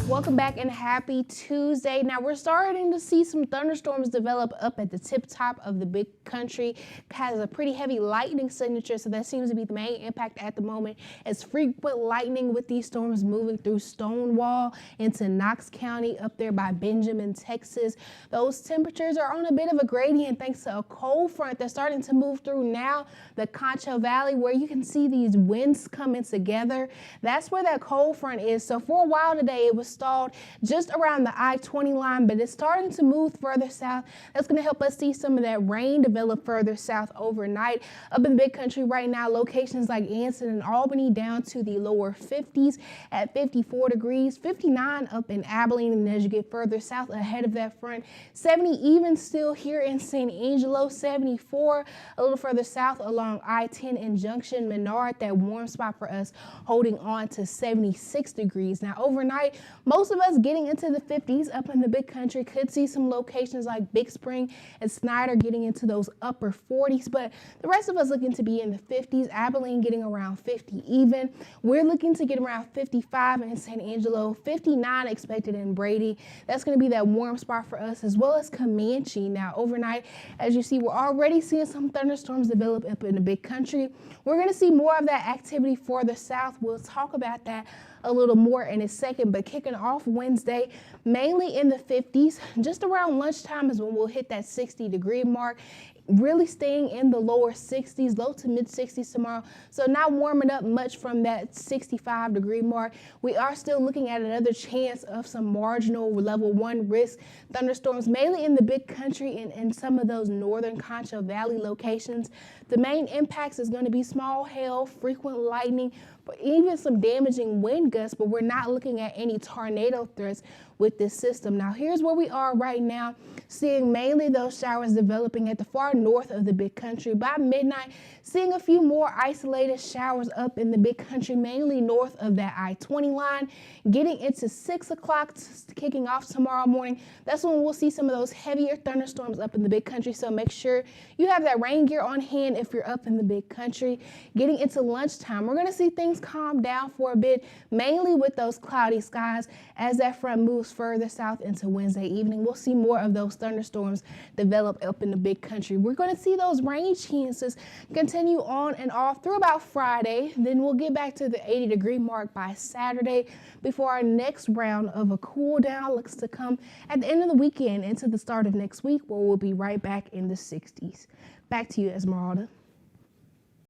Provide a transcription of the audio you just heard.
Welcome back and happy Tuesday. Now we're starting to see some thunderstorms develop up at the tip top of the big country. Has a pretty heavy lightning signature, so that seems to be the main impact at the moment. As frequent lightning with these storms moving through Stonewall into Knox County up there by Benjamin, Texas. Those temperatures are on a bit of a gradient thanks to a cold front that's starting to move through now the Concho Valley, where you can see these winds coming together. That's where that cold front is. So for a while today, it was stalled just around the I-20 line, but it's starting to move further south. That's going to help us see some of that rain develop further south overnight. Up in the big country right now, locations like Anson and Albany down to the lower 50s at 54 degrees, 59 up in Abilene, and as you get further south ahead of that front, 70 even still here in San Angelo, 74 a little further south along I-10 and Junction Menard, that warm spot for us holding on to 76 degrees. Now overnight, most of us getting into the 50s up in the big country. Could see some locations like Big Spring and Snyder getting into those upper 40s, but the rest of us looking to be in the 50s. Abilene getting around 50 even. We're looking to get around 55 in San Angelo, 59 expected in Brady. That's going to be that warm spot for us, as well as Comanche. Now overnight, as you see, we're already seeing some thunderstorms develop up in the big country. We're going to see more of that activity for the south. We'll talk about that a little more in a second, but kicking off Wednesday, mainly in the 50s. Just around lunchtime is when we'll hit that 60-degree mark. Really staying in the lower 60s, low to mid 60s tomorrow. So not warming up much from that 65-degree mark. We are still looking at another chance of some marginal level 1 risk thunderstorms, mainly in the big country and in some of those northern Concho Valley locations. The main impacts is going to be small hail, frequent lightning, but even some damaging wind gusts, but we're not looking at any tornado threats with this system. Now here's where we are right now, seeing mainly those showers developing at the far north of the big country. By midnight, seeing a few more isolated showers up in the big country, mainly north of that I-20 line. Getting into 6 o'clock, kicking off tomorrow morning, that's when we'll see some of those heavier thunderstorms up in the big country. So make sure you have that rain gear on hand if you're up in the big country. Getting into lunchtime, we're going to see things calm down for a bit, mainly with those cloudy skies. As that front moves further south into Wednesday evening, we'll see more of those thunderstorms develop up in the big country. We're going to see those rain chances continue on and off through about Friday. Then we'll get back to the 80-degree mark by Saturday before our next round of a cool down looks to come at the end of the weekend into the start of next week, where we'll be right back in the 60s. Back to you, Esmeralda.